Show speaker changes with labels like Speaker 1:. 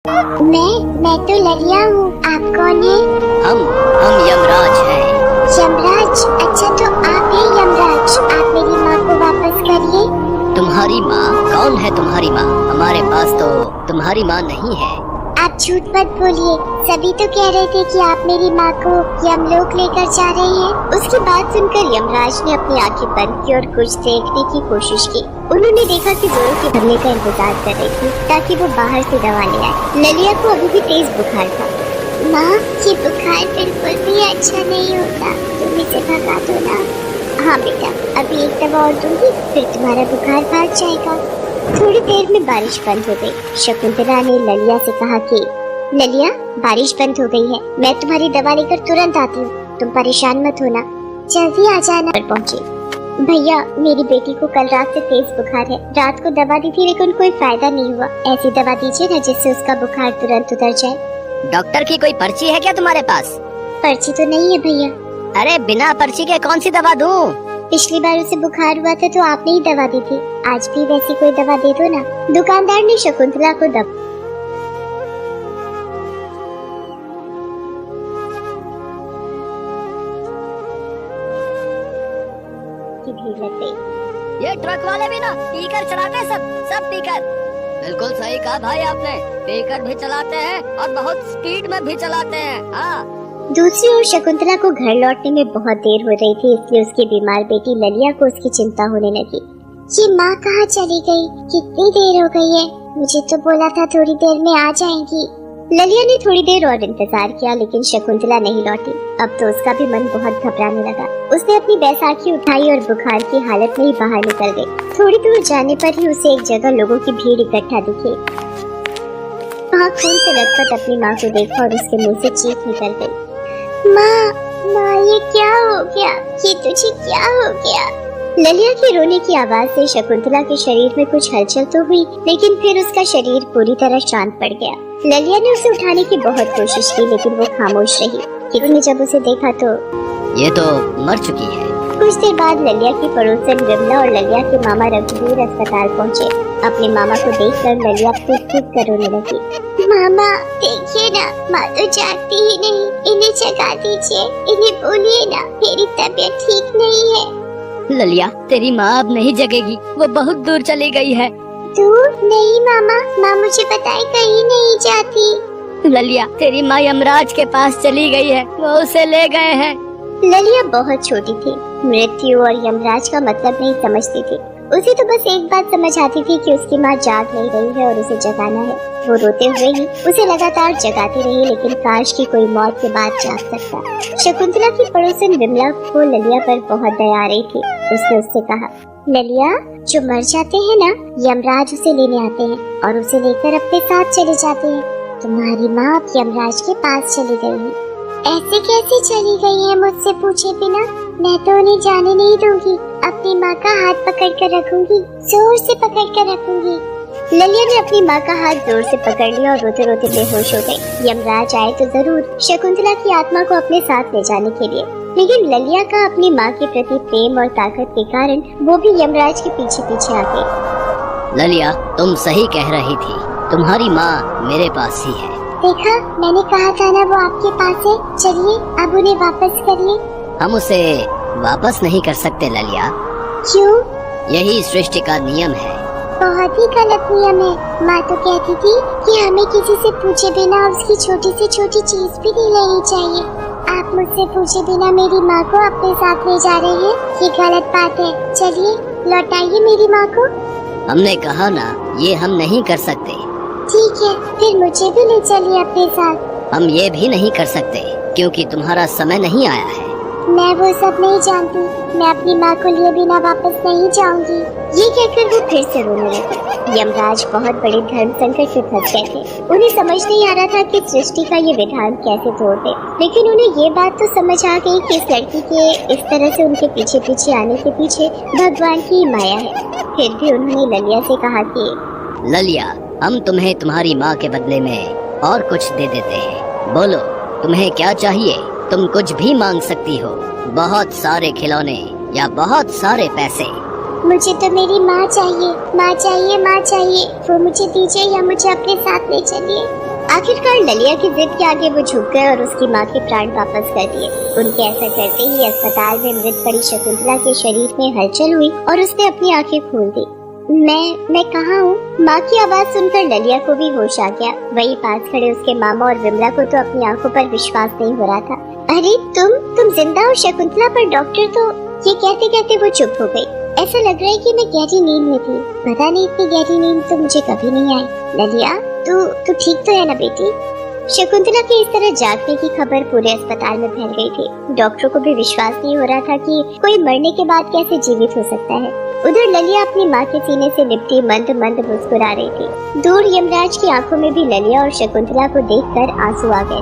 Speaker 1: मैं तो ललिया हूँ। आप कौन है?
Speaker 2: हम यमराज हैं।
Speaker 1: यमराज? अच्छा तो आप हैं यमराज। आप मेरी माँ को वापस करिए।
Speaker 2: तुम्हारी माँ? कौन है तुम्हारी माँ? हमारे पास तो तुम्हारी माँ नहीं है।
Speaker 1: आप झूठ मत बोलिए। सभी तो कह रहे थे कि आप मेरी माँ को यमलोक लेकर जा रहे हैं। उसकी बात सुनकर यमराज ने अपनी आंखें बंद की और कुछ देखने की कोशिश की। उन्होंने देखा कि जोरों के भरने का इंतजार कर रही थी ताकि वो बाहर से दवा ले आए। ललिया को अभी भी तेज बुखार था। माँ, ये बुखार बिल्कुल भी अच्छा नहीं होता, तुम इसे भगा दो ना। हाँ बेटा, अभी एक दवा और दूंगी, फिर तुम्हारा बुखार भाग जाएगा। थोड़ी देर में बारिश बंद हो गई। शकुंतला ने ललिया से कहा कि ललिया, बारिश बंद हो गई है, मैं तुम्हारी दवा लेकर तुरंत आती हूँ, तुम परेशान मत होना, जल्दी आ जाना। पर पहुँची। भैया, मेरी बेटी को कल रात से तेज बुखार है। रात को दवा दी थी लेकिन कोई फायदा नहीं हुआ। ऐसी दवा दीजिए ना जिससे उसका बुखार तुरंत उतर जाए।
Speaker 2: डॉक्टर की कोई पर्ची है क्या तुम्हारे पास?
Speaker 1: पर्ची तो नहीं है भैया।
Speaker 2: अरे बिना पर्ची के कौन सी दवा दूं?
Speaker 1: पिछली बार उसे बुखार हुआ था तो आपने ही दवा दी थी, आज भी वैसी कोई दवा दे दो ना। दुकानदार ने शकुंतला को दवा की भीड़ लग गई।
Speaker 2: ये ट्रक वाले भी ना पीकर चलाते, सब पीकर। बिल्कुल सही कहा भाई आपने, पीकर भी चलाते हैं और बहुत स्पीड में भी चलाते हैं। हाँ।
Speaker 1: दूसरी ओर शकुंतला को घर लौटने में बहुत देर हो रही थी, इसलिए उसकी बीमार बेटी ललिया को उसकी चिंता होने लगी। ये माँ कहाँ चली गई? कितनी देर हो गई है? मुझे तो बोला था थोड़ी देर में आ जाएंगी। ललिया ने थोड़ी देर और इंतजार किया लेकिन शकुंतला नहीं लौटी। अब तो उसका भी मन बहुत घबराने लगा। उसने अपनी बैसाखी उठाई और बुखार की हालत में ही बाहर निकल गई। थोड़ी दूर जाने पर ही उसे एक जगह लोगों की भीड़ इकट्ठा दिखी। वहाँ खून से लथपथ अपनी माँ को देखा और उसके मुँह से चीख निकल गई। माँ, ये क्या हो गया? ये तुझे क्या हो गया? ललिया के रोने की आवाज से शकुंतला के शरीर में कुछ हलचल तो हुई, लेकिन फिर उसका शरीर पूरी तरह शांत पड़ गया। ललिया ने उसे उठाने की बहुत कोशिश की लेकिन वो खामोश रही। किसी ने जब उसे देखा तो
Speaker 2: ये तो मर चुकी है।
Speaker 1: कुछ देर बाद ललिया की पड़ोसन विमला और ललिया के मामा रघुवीर अस्पताल पहुँचे। अपने मामा को देखकर ललिया फूट कर रोने लगी। मामा, देखिए ना, माँ तो जागती ही नहीं, इन्हें जगा दीजिए, इन्हें बोलिए ना मेरी तबीयत ठीक नहीं है।
Speaker 2: ललिया, तेरी माँ अब नहीं जगेगी, वो बहुत दूर चली गई है।
Speaker 1: दूर? नहीं मामा, माँ मुझे बताए कहीं नहीं जाती।
Speaker 2: ललिया, तेरी माँ यमराज के पास चली गई है, वो उसे ले गए हैं।
Speaker 1: ललिया बहुत छोटी थी, मृत्यु और यमराज का मतलब नहीं समझती थी। उसे तो बस एक बात समझ आती थी कि उसकी माँ जाग नहीं रही है और उसे जगाना है। वो रोते हुए ही उसे लगातार जगाती रही लेकिन काश की कोई मौत के बाद जाग सकता। शकुंतला की पड़ोसन विमला को ललिया पर बहुत दया आ रही थी। उसने उससे कहा, ललिया, जो मर जाते हैं ना, यमराज उसे लेने आते हैं और उसे लेकर अपने साथ चले जाते हैं। तुम्हारी माँ अब यमराज के पास चली गई है। ऐसे कैसे चली गई है मुझसे पूछे बिना? मैं तो उन्हें जाने नहीं दूंगी, अपनी माँ का हाथ पकड़ कर रखूंगी, जोर से पकड़ कर रखूंगी। ललिया ने अपनी माँ का हाथ जोर से पकड़ लिया और रोते रोते बेहोश हो गई। यमराज आए तो जरूर शकुंतला की आत्मा को अपने साथ ले जाने के लिए, लेकिन ललिया का अपनी माँ के प्रति प्रेम और ताकत के कारण वो भी यमराज के पीछे पीछे आ गई।
Speaker 2: ललिया, तुम सही कह रही थी, तुम्हारी माँ मेरे पास ही है।
Speaker 1: देखा, मैंने कहा था ना वो आपके पास है। चलिए अब उन्हें वापस करिए।
Speaker 2: हम उसे वापस नहीं कर सकते ललिया।
Speaker 1: क्यों?
Speaker 2: यही सृष्टि का नियम है।
Speaker 1: बहुत ही गलत नियम है। माँ तो कहती थी कि हमें किसी से पूछे बिना उसकी छोटी से छोटी चीज भी नहीं लेनी चाहिए। आप मुझसे पूछे बिना मेरी माँ को अपने साथ ले जा रहे हैं, ये गलत बात है। चलिए लौटाइए मेरी माँ को।
Speaker 2: हमने कहा ना, ये हम नहीं कर सकते।
Speaker 1: ठीक है, फिर मुझे भी ले चलिए अपने साथ।
Speaker 2: हम ये भी नहीं कर सकते क्योंकि तुम्हारा समय नहीं आया है।
Speaker 1: मैं वो सब नहीं जानती, मैं अपनी माँ को लिए बिना वापस नहीं जाऊंगी। ये कहकर वो फिर से रोने लगे। यमराज बहुत बड़े धर्म संकट में फंस गए थे। उन्हें समझ नहीं आ रहा था कि सृष्टि का ये विधान कैसे तोड़ दे, लेकिन उन्हें ये बात तो समझ आ गई कि इस लड़की के इस तरह से उनके पीछे पीछे आने के पीछे भगवान की माया है। फिर भी उन्होंने ललिया से कहा कि
Speaker 2: ललिया, हम तुम्हें तुम्हारी माँ के बदले में और कुछ दे देते हैं। बोलो, तुम्हें क्या चाहिए? तुम कुछ भी मांग सकती हो, बहुत सारे खिलौने या बहुत सारे पैसे।
Speaker 1: मुझे तो मेरी माँ चाहिए, माँ चाहिए, माँ चाहिए। वो मुझे दीजिए या मुझे अपने साथ ले चलिए। आखिरकार ललिया की जिद के आगे वो झुक गए और उसकी माँ के प्राण वापस कर दिए। उनके ऐसा करते ही अस्पताल में मृत पड़ी शकुंतला के शरीर में हलचल हुई और उसने अपनी आंखें खोल दी। मैं कहाँ हूँ? माँ की आवाज सुनकर ललिया को भी होश आ गया। वही पास खड़े उसके मामा और विमला को तो अपनी आंखों पर विश्वास नहीं हो रहा था। अरे तुम जिंदा हो शकुंतला? पर डॉक्टर तो, ये कहते कहते वो चुप हो गई। ऐसा लग रहा है कि मैं गहरी नींद में थी। पता नहीं इतनी गहरी नींद तो मुझे कभी नहीं आई। ललिया तू ठीक तो है ना बेटी? शकुंतला के इस तरह जागने की खबर पूरे अस्पताल में फैल गई थी। डॉक्टरों को भी विश्वास नहीं हो रहा था कि कोई मरने के बाद कैसे जीवित हो सकता है। उधर ललिया अपनी माँ के सीने से लिपटी मंद मंद मुस्कुरा रही थी। दूर यमराज की आंखों में भी ललिया और शकुंतला को देखकर आंसू आ गए